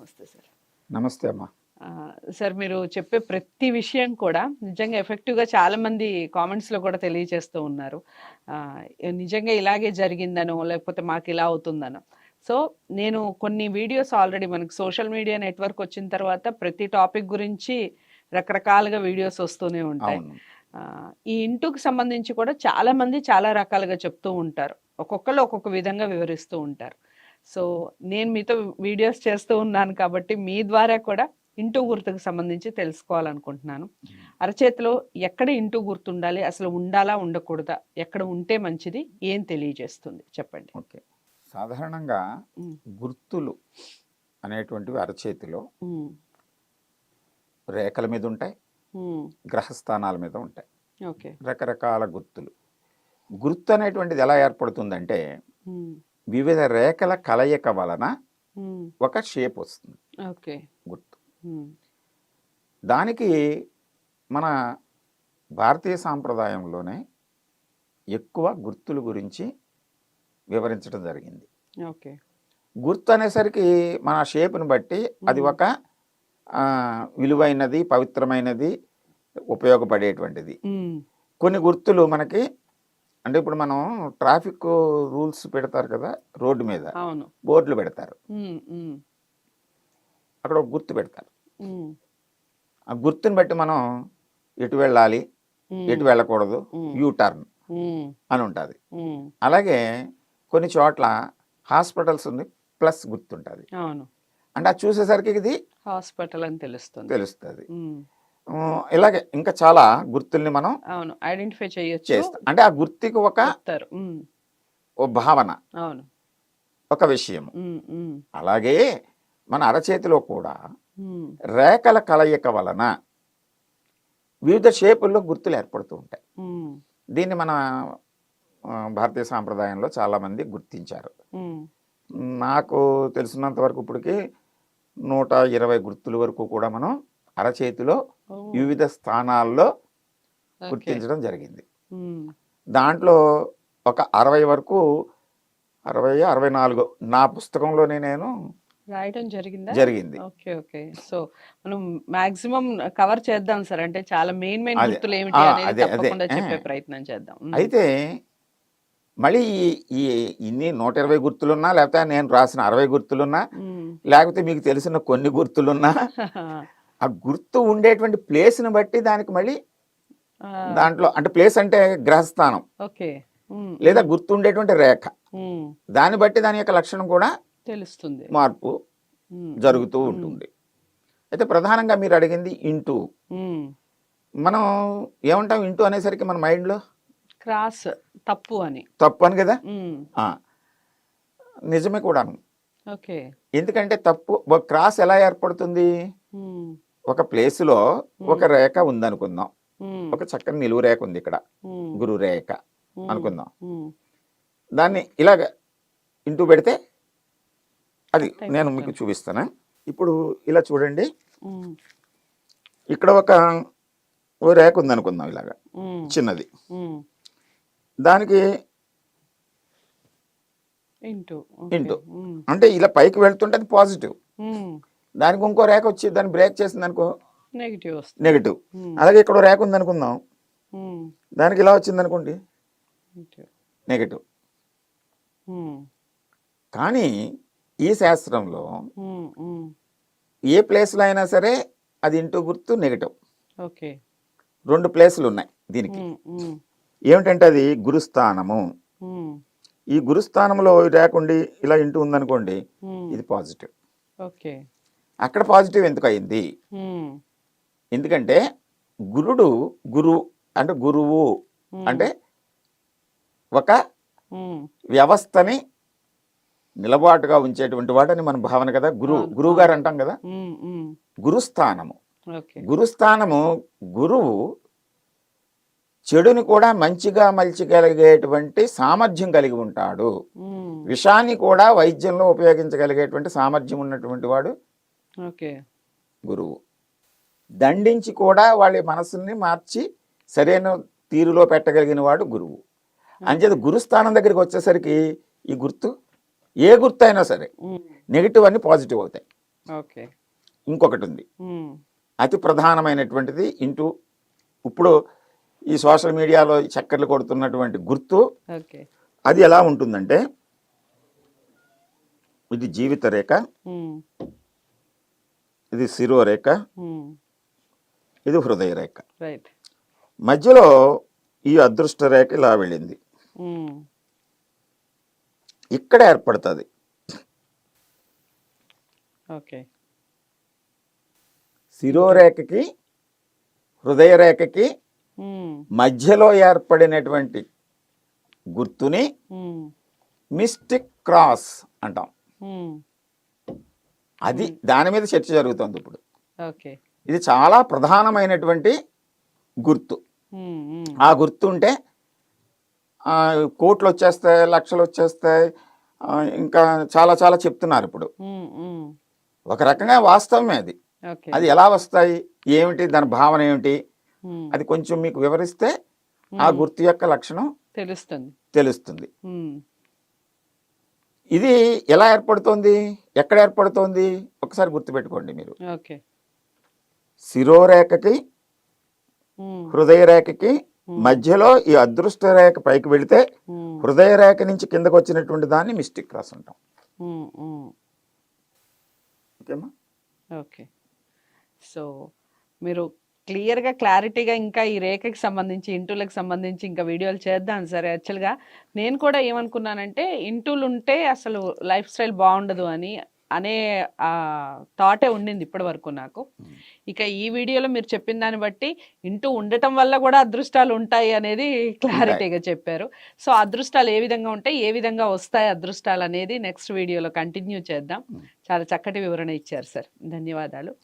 నమస్తే సార్. నమస్తే అమ్మా. సార్ మీరు చెప్పే ప్రతి విషయం కూడా నిజంగా ఎఫెక్టివ్గా చాలామంది కామెంట్స్లో కూడా తెలియజేస్తూ ఉన్నారు. నిజంగా ఇలాగే జరిగిందనో లేకపోతే మాకు ఇలా అవుతుందనో. సో నేను కొన్ని వీడియోస్ ఆల్రెడీ మనకి సోషల్ మీడియా నెట్వర్క్ వచ్చిన తర్వాత ప్రతి టాపిక్ గురించి రకరకాలుగా వీడియోస్ వస్తూనే ఉంటాయి. ఈ ఇంటికి సంబంధించి కూడా చాలామంది చాలా రకాలుగా చెప్తూ ఉంటారు, ఒక్కొక్కరు ఒక్కొక్క విధంగా వివరిస్తూ ఉంటారు. సో నేను మీతో వీడియోస్ చేస్తూ ఉన్నాను కాబట్టి మీ ద్వారా కూడా ఇంటూ గుర్తుకు సంబంధించి తెలుసుకోవాలనుకుంటున్నాను. అరచేతిలో ఎక్కడ ఇంటూ గుర్తు ఉండాలి, అసలు ఉండాలా ఉండకూడదా, ఎక్కడ ఉంటే మంచిది, ఏం తెలియజేస్తుంది చెప్పండి. ఓకే, సాధారణంగా గుర్తులు అనేటువంటివి అరచేతిలో రేఖల మీద ఉంటాయి, గ్రహస్థానాల మీద ఉంటాయి. ఓకే, రకరకాల గుర్తులు. గుర్తు అనేటువంటిది ఎలా ఏర్పడుతుందంటే వివిధ రేఖల కలయిక వలన ఒక షేప్ వస్తుంది. ఓకే, గుర్తు దానికి మన భారతీయ సాంప్రదాయంలోనే ఎక్కువ గుర్తుల గురించి వివరించడం జరిగింది. ఓకే, గుర్తు అనేసరికి మన షేప్ని బట్టి అది ఒక విలువైనది, పవిత్రమైనది, ఉపయోగపడేటువంటిది. కొన్ని గుర్తులు మనకి అంటే ఇప్పుడు మనం ట్రాఫిక్ రూల్స్ పెడతారు కదా, రోడ్డు మీద బోర్డులు పెడతారు, అక్కడ ఒక గుర్తు పెడతారు. ఆ గుర్తుని బట్టి మనం ఎటు వెళ్ళాలి, ఎటు వెళ్ళకూడదు, యూటర్న్ అని ఉంటుంది. అలాగే కొన్ని చోట్ల హాస్పిటల్స్ ఉంది, ప్లస్ గుర్తుంటుంది. అంటే అది చూసేసరికి ఇది హాస్పిటల్ అని తెలుస్తుంది. ఇలాగే ఇంకా చాలా గుర్తుల్ని మనం ఐడెంటిఫై చేస్తాం. అంటే ఆ గుర్తుకి ఒక భావన, ఒక విషయం. అలాగే మన అరచేతిలో కూడా రేఖల కలయిక వలన వివిధ షేపుల్లో గుర్తులు ఏర్పడుతూ ఉంటాయి. దీన్ని మన భారతీయ సాంప్రదాయంలో చాలామంది గుర్తించారు. నాకు తెలిసినంత వరకు ఇప్పటికి 120 గుర్తుల వరకు కూడా మనం అరచేతిలో వివిధ స్థానాల్లో గుర్తించడం జరిగింది. దాంట్లో ఒక 60 వరకు, 64 నా పుస్తకంలోనే నేను రాయటం జరిగింది. ఓకే ఓకే, సో మనం మాక్సిమం కవర్ చేద్దాం సార్. అంటే చాలా మెయిన్ గుర్తులు ఏమిటి అనేది తప్పకుండా చెప్పే ప్రయత్నం చేద్దాం. అయితే మళ్ళీ ఈ ఇన్ని 120 గుర్తులున్నా, లేకపోతే నేను రాసిన 60 గుర్తులున్నా, లేకపోతే మీకు తెలిసిన కొన్ని గుర్తులున్నా, ఆ గుర్తు ఉండేటువంటి ప్లేస్ని బట్టి దానికి మళ్ళీ దాంట్లో అంటే ప్లేస్ అంటే గ్రహస్థానం, లేదా గుర్తు ఉండేటువంటి రేఖ, దాన్ని బట్టి దాని యొక్క లక్షణం కూడా తెలుస్తుంది, మార్పు జరుగుతూ ఉంటుంది. అయితే ప్రధానంగా మీరు అడిగింది ఇంటూ. మనం ఏమంటాం ఇంటూ అనేసరికి మన మైండ్లో క్రాస్, తప్పు అని కదా. నిజమే కూడాను. ఎందుకంటే తప్పు క్రాస్ ఎలా ఏర్పడుతుంది? ఒక ప్లేస్లో ఒక రేఖ ఉందనుకుందాం, ఒక చక్కని నిలువు రేఖ ఉంది ఇక్కడ, గురు రేఖ అనుకుందాం. దాన్ని ఇలాగ ఇంటూ పెడితే అది నేను మీకు చూపిస్తాను. ఇప్పుడు ఇలా చూడండి, ఇక్కడ ఒక రేఖ ఉందనుకుందాం, ఇలాగా చిన్నది. దానికి ఇంటూ అంటే ఇలా పైకి వెళ్తుంటే అది పాజిటివ్. దానికి ఇంకో రేఖ వచ్చి దాన్ని బ్రేక్ చేసింది అనుకో, నెగిటివ్. అలాగే ఇక్కడ రేఖ ఉంది అనుకుందాం, దానికి ఇలా వచ్చింది అనుకోండి, నెగిటివ్. కానీ ఈ శాస్త్రంలో ఏ ప్లేస్లో అయినా సరే అది ఇంటూ గుర్తు నెగిటివ్. 2 ప్లేసులు ఉన్నాయి దీనికి. ఏమిటంటే అది గురుస్థానము. ఈ గురుస్థానంలో రేకుండి ఇలా ఇంటూ ఉందనుకోండి, ఇది పాజిటివ్. అక్కడ పాజిటివ్ ఎందుకు అయింది? ఎందుకంటే గురు అంటే గురువు అంటే ఒక వ్యవస్థని నిలబాటుగా ఉంచేటువంటి వాడని మన భావన కదా. గురువు గారు అంటాం కదా. గురుస్థానము, గురువు చెడుని కూడా మంచిగా మలిచగలిగేటువంటి సామర్థ్యం కలిగి ఉంటాడు. విషాన్ని కూడా వైద్యంలో ఉపయోగించగలిగేటువంటి సామర్థ్యం ఉన్నటువంటి వాడు గురువు. దండించి కూడా వాళ్ళ మనసుని మార్చి సరైన తీరులో పెట్టగలిగిన వాడు గురువు. అంచేత గురుస్థానం దగ్గరికి వచ్చేసరికి ఈ గుర్తు, ఏ గుర్తు అయినా సరే నెగిటివ్ అన్ని పాజిటివ్ అవుతాయి. ఓకే. ఇంకొకటి ఉంది, ఉమ్, అతి ప్రధానమైనటువంటిది ఇంటూ ఇప్పుడు ఈ సోషల్ మీడియాలో చక్కర్లు కొడుతున్నటువంటి గుర్తు. ఓకే. అది ఎలా ఉంటుందంటే, ఇది జీవిత రేఖ, ఉమ్, ఇది శిరోరేఖ, ఉమ్, ఇది హృదయ రేఖ. రైట్. మధ్యలో ఈ అదృష్ట రేఖ ఇలా వెళ్ళింది, ఉమ్, ఇక్కడ ఏర్పడుతుంది. ఓకే. శిరోరేఖకి హృదయ రేఖకి ఉమ్, మధ్యలో ఏర్పడినటువంటి గుర్తుని ఉమ్, మిస్టిక్ క్రాస్ అంటాం. ఉమ్, అది దాని మీద చర్చ జరుగుతుంది ఇప్పుడు. ఓకే. ఇది చాలా ప్రధానమైనటువంటి గుర్తు. ఉమ్, ఉమ్, ఆ గుర్తు ఉంటే కోట్లు వచ్చేస్తాయి, లక్షలు వచ్చేస్తాయి, ఇంకా చాలా చాలా చెప్తున్నారు ఇప్పుడు. ఉమ్, ఉమ్, ఒక రకంగా వాస్తవమే అది. ఓకే. అది ఎలా వస్తాయి, ఏమిటి, దాని భావన ఏమిటి, ఉమ్, అది కొంచెం మీకు వివరిస్తే ఆ గుర్తు యొక్క లక్షణం తెలుస్తుంది. తెలుస్తుంది. ఉమ్, ఇది ఎలా ఏర్పడుతోంది, ఎక్కడ ఏర్పడుతోంది, ఒకసారి గుర్తుపెట్టుకోండి మీరు. ఓకే. శిరోరేఖకి ఉమ్, హృదయ రేఖకి మధ్యలో ఈ అదృష్ట రేఖ పైకి వెళితే ఉమ్, హృదయ రేఖ నుంచి కిందకు వచ్చినటువంటి దాన్ని మిస్టిక్ క్రాస్ అంటాం. ఉమ్, ఉమ్, ఓకేమా? ఓకే. సో మీరు క్లియర్గా క్లారిటీగా ఇంకా ఈ రేఖకి సంబంధించి ఇంటూలకు సంబంధించి ఇంకా వీడియోలు చేద్దాం సరే. యాక్చువల్గా నేను కూడా ఏమనుకున్నానంటే ఇంటూలు ఉంటే అసలు లైఫ్ స్టైల్ బాగుండదు అనే థాటే ఉండింది ఇప్పటి వరకు నాకు. ఇక ఈ వీడియోలో మీరు చెప్పిన దాన్ని బట్టి ఇంటూ ఉండటం వల్ల కూడా అదృష్టాలు ఉంటాయి అనేది క్లారిటీగా చెప్పారు. సో అదృష్టాలు ఏ విధంగా ఉంటాయి, ఏ విధంగా వస్తాయి అదృష్టాలు అనేది నెక్స్ట్ వీడియోలో కంటిన్యూ చేద్దాం. చాలా చక్కటి వివరణ ఇచ్చారు సార్, ధన్యవాదాలు.